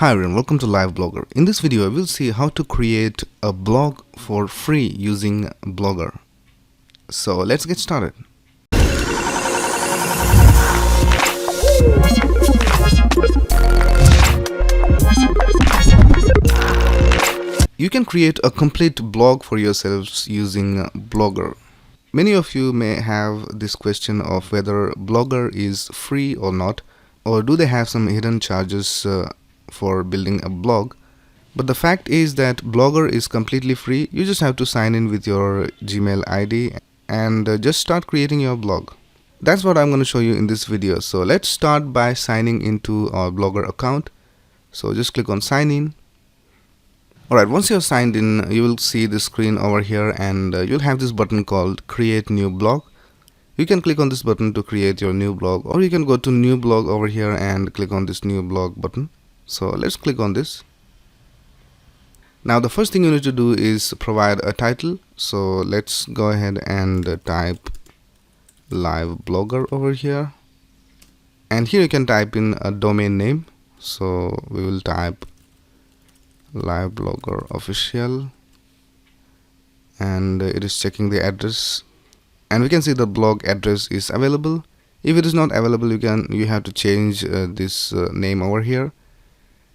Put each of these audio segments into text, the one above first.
Hi everyone, welcome to Live Blogger. In this video, I will see how to create a blog for free using Blogger. So let's get started. You can create a complete blog for yourselves using Blogger. Many of you may have this question of whether Blogger is free or not, or do they have some hidden charges for building a blog. But the fact is that Blogger is completely free. You just have to sign in with your Gmail ID and just start creating your blog. That's what I'm going to show you in this video. So let's start by signing into our Blogger account. So just click on sign in. Alright, once you're signed in, you will see the screen over here, and you'll have this button called create new blog. You can click on this button to create your new blog, or you can go to new blog over here and click on this new blog button. So let's click on this. Now the first thing you need to do is provide a title. So let's go ahead and type Live Blogger over here, and here you can type in a domain name. So we will type Live Blogger Official, and it is checking the address, and we can see the blog address is available. If it is not available, you have to change this name over here.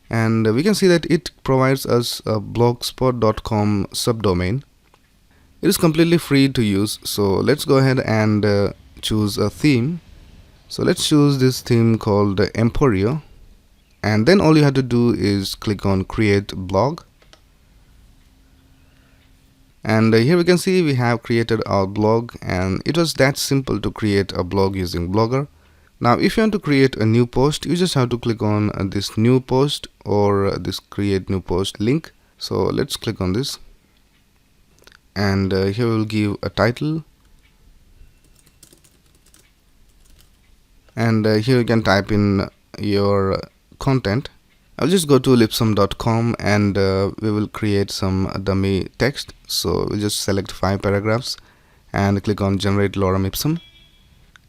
And we can see that it provides us a blogspot.com subdomain. It is completely free to use. So let's go ahead and choose a theme. So let's choose this theme called Emporio, and then all you have to do is click on create blog, and here we can see we have created our blog, and it was that simple to create a blog using Blogger. Now if you want to create a new post, you just have to click on this new post or this create new post link. So let's click on this, and here we'll give a title, and here you can type in your content. I'll just go to lipsum.com, and we will create some dummy text. So we'll just select 5 paragraphs and click on generate lorem ipsum.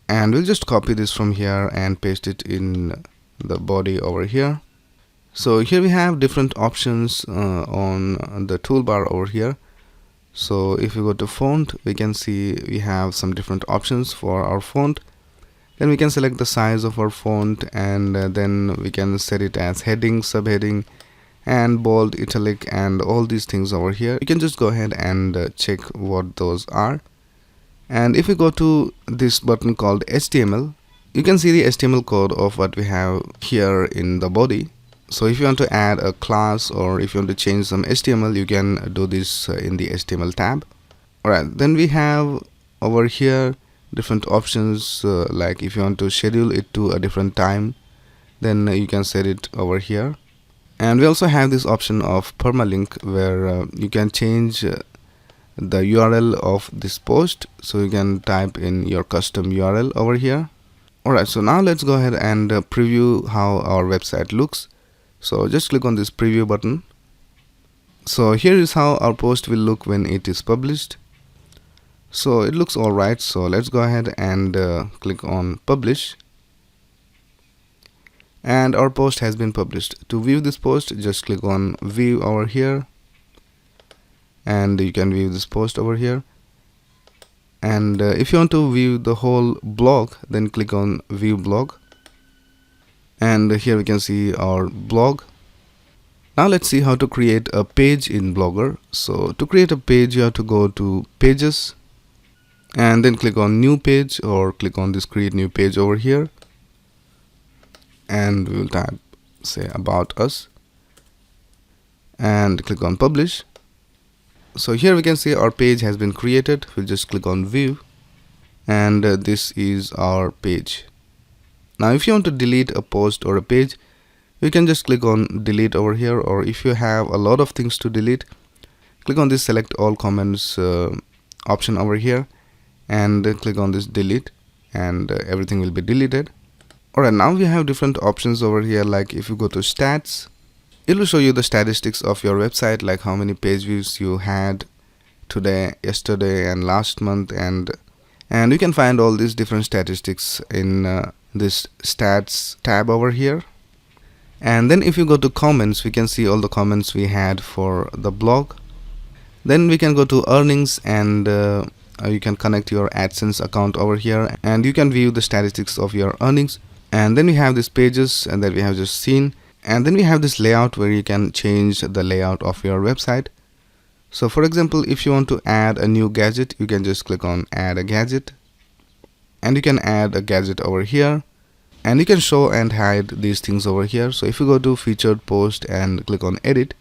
And we'll just copy this from here and paste it in the body over here. So here we have different options on the toolbar over here. So if we go to font, we can see we have some different options for our font. Then we can select the size of our font, and then we can set it as heading, subheading, and bold, italic, and all these things over here. You can just go ahead and check what those are. And if we go to this button called HTML, you can see the HTML code of what we have here in the body. So if you want to add a class, or if you want to change some HTML, you can do this in the HTML tab. Alright, then we have over here different options, like if you want to schedule it to a different time, then you can set it over here. And we also have this option of permalink, where you can change the URL of this post. So you can type in your custom URL over here. Alright, so now let's go ahead and preview how our website looks. So just click on this preview button. So here is how our post will look when it is published. So it looks alright. So let's go ahead and click on publish, and our post has been published. To view this post, just click on view over here, and you can view this post over here. And if you want to view the whole blog, then click on view blog, and here we can see our blog. Now let's see how to create a page in Blogger. So to create a page, you have to go to pages, and then click on new page, or click on this create new page over here, and we will type say about us, and click on publish. So here we can see our page has been created. We'll just click on view, and this is our page. Now if you want to delete a post or a page, you can just click on delete over here, or if you have a lot of things to delete, click on this select all comments option over here, and click on this delete, and everything will be deleted. Alright, now we have different options over here. Like if you go to stats, it will show you the statistics of your website, like how many page views you had today, yesterday, and last month, and you can find all these different statistics in this stats tab over here. And then if you go to comments, we can see all the comments we had for the blog. Then we can go to earnings, and you can connect your AdSense account over here, and you can view the statistics of your earnings. And then we have these pages and that we have just seen, and then we have this layout where you can change the layout of your website. So for example, if you want to add a new gadget, you can just click on add a gadget, and you can add a gadget over here, and you can show and hide these things over here. So if you go to featured post and click on edit,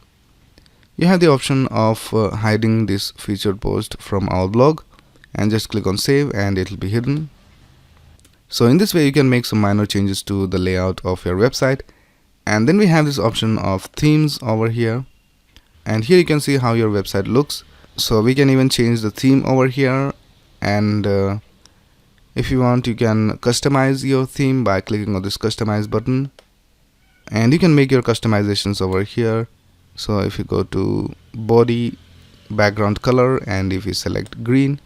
you have the option of hiding this featured post from our blog, and just click on save and it will be hidden. So in this way you can make some minor changes to the layout of your website. And then we have this option of themes over here, and here you can see how your website looks. So we can even change the theme over here, and if you want, you can customize your theme by clicking on this customize button, and you can make your customizations over here. So if you go to body background color, and if you select green,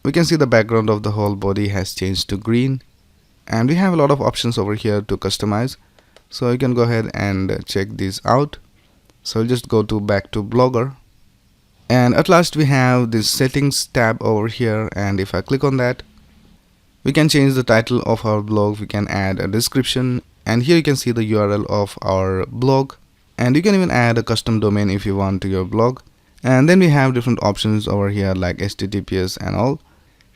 we can see the background of the whole body has changed to green. And we have a lot of options over here to customize, so you can go ahead and check these out. So just go to back to Blogger, and at last we have this settings tab over here, and if I click on that, we can change the title of our blog, we can add a description, and here you can see the URL of our blog, and you can even add a custom domain if you want to your blog. And then we have different options over here like HTTPS and all.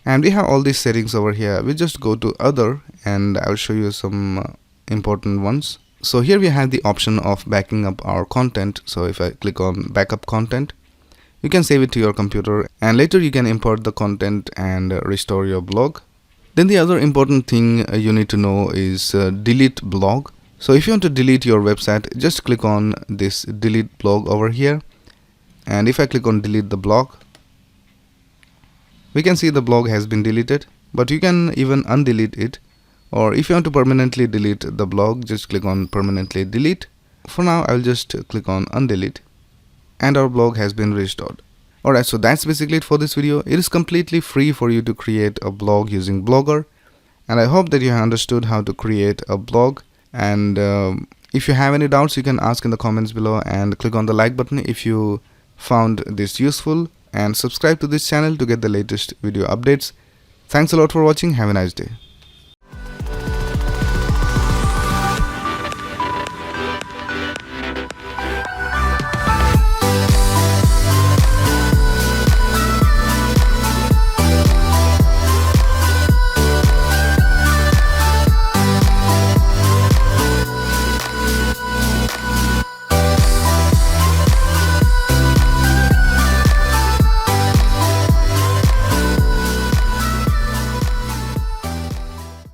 And we have all these settings over here. We just go to other, and I'll show you some important ones. So here we have the option of backing up our content. So if I click on backup content, you can save it to your computer, and later you can import the content and restore your blog. Then the other important thing you need to know is delete blog. So if you want to delete your website, just click on this delete blog over here, and if I click on delete the blog, we can see the blog has been deleted, but you can even undelete it. Or if you want to permanently delete the blog, just click on permanently delete. For now, I'll just click on undelete, and our blog has been restored. Alright, so that's basically it for this video. It is completely free for you to create a blog using Blogger, and I hope that you have understood how to create a blog. And if you have any doubts, you can ask in the comments below, and click on the like button if you found this useful, and subscribe to this channel to get the latest video updates. Thanks a lot for watching. Have a nice day.